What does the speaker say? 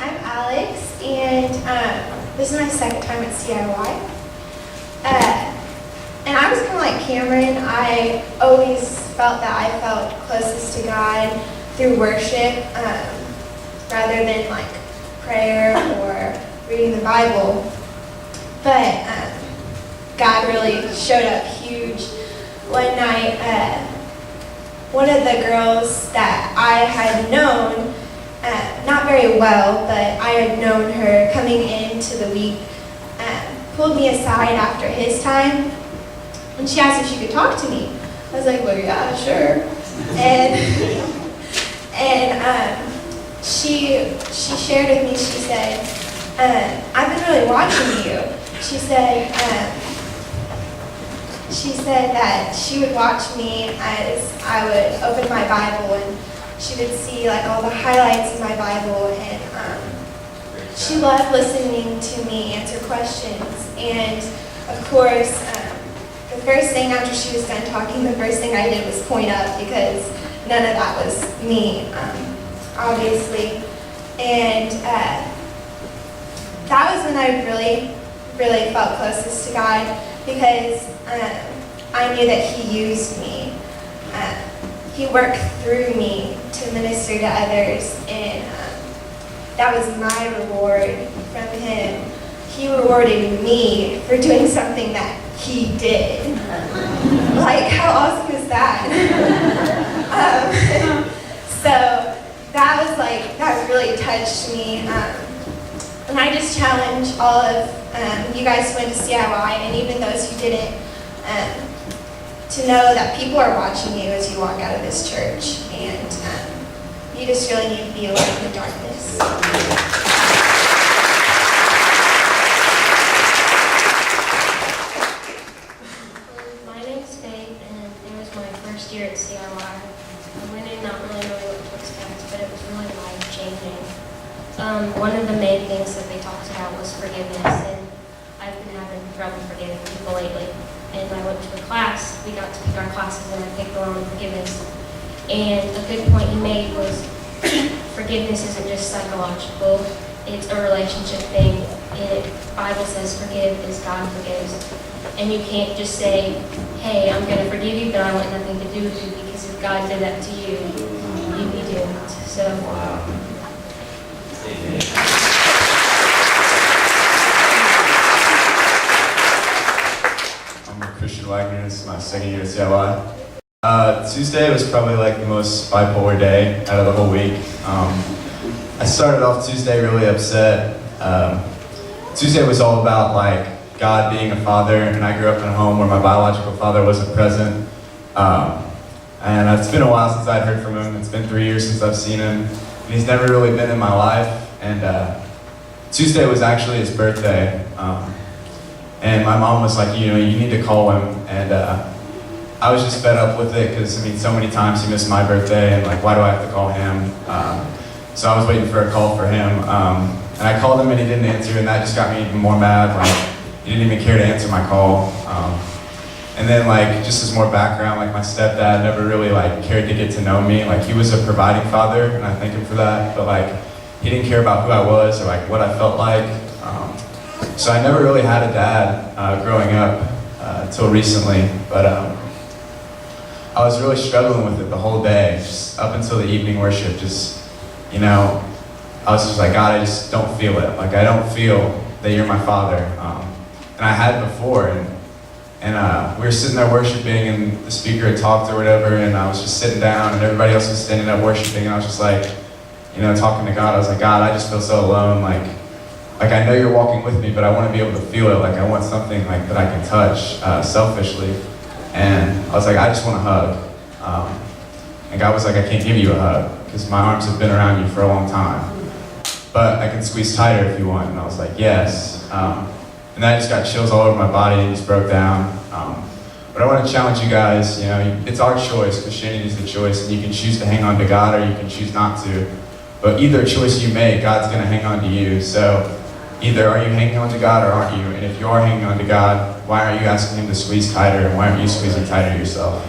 I'm Alex, and this is my second time at CIY. And I was kind of like Cameron. I always felt that I felt closest to God through worship rather than like prayer or reading the Bible. But God really showed up huge. One night, one of the girls that I had known, not very well, but I had known her coming into the week, pulled me aside after his time, and she asked if she could talk to me. I was like, well, yeah, sure. And she shared with me, she said, I've been really watching you. She said that she would watch me as I would open my Bible, and she would see like all the highlights in my Bible, and she loved listening to me answer questions. And of course, the first thing after she was done talking, the first thing I did was point up, because none of that was me, obviously. And that was when I really felt closest to God, because I knew that He used me. He worked through me to minister to others, and that was my reward from Him. He rewarded me for doing something that He did. Like, how awesome is that? So that really touched me. And I just challenge all of you guys who went to CIY, and even those who didn't, to know that people are watching you as you walk out of this church, and you just really need to be a light in the darkness. My name's Faith, and it was my first year at CIY. I went in not really knowing what to expect, but it was really life-changing. One of the main things that they talked about was forgiveness, and I've been having trouble forgiving people lately. And I went to a class, we got to pick our classes, and I picked the one on forgiveness. And a good point he made was forgiveness isn't just psychological, it's a relationship thing. The Bible says forgive as God forgives. And you can't just say, hey, I'm going to forgive you, but I want nothing to do with you, because if God did that to you, you'd be doomed. So, Christian Wagner. This is my second year at CIY. Tuesday was probably like the most bipolar day out of the whole week. I started off Tuesday really upset. Tuesday was all about like God being a father, and I grew up in a home where my biological father wasn't present. And it's been a while since I'd heard from him. It's been 3 years since I've seen him, and he's never really been in my life. And Tuesday was actually his birthday. And my mom was like, you need to call him. And I was just fed up with it, because, so many times he missed my birthday, and like, why do I have to call him? So I was waiting for a call for him. And I called him, and he didn't answer, and that just got me even more mad. Like, he didn't even care to answer my call. And then, like, just as more background, like, my stepdad never really, like, cared to get to know me. Like, he was a providing father, and I thank him for that. But, like, he didn't care about who I was or, like, what I felt like. So I never really had a dad growing up until recently, but I was really struggling with it the whole day, just up until the evening worship. I was just like, God, I just don't feel it. Like, I don't feel that you're my father. And I had before, and we were sitting there worshiping, and the speaker had talked or whatever, and I was just sitting down, and everybody else was standing up worshiping, and I was just like, talking to God. I was like, God, I just feel so alone. Like I know you're walking with me, but I want to be able to feel it. Like, I want something like that I can touch selfishly. And I was like, I just want a hug. And God was like, I can't give you a hug, because my arms have been around you for a long time. But I can squeeze tighter if you want. And I was like, yes. And then I just got chills all over my body and just broke down. But I want to challenge you guys, it's our choice. Christianity is the choice, and you can choose to hang on to God, or you can choose not to. But either choice you make, God's going to hang on to you. So either are you hanging on to God or aren't you? And if you are hanging on to God, why aren't you asking Him to squeeze tighter? And why aren't you squeezing tighter yourself?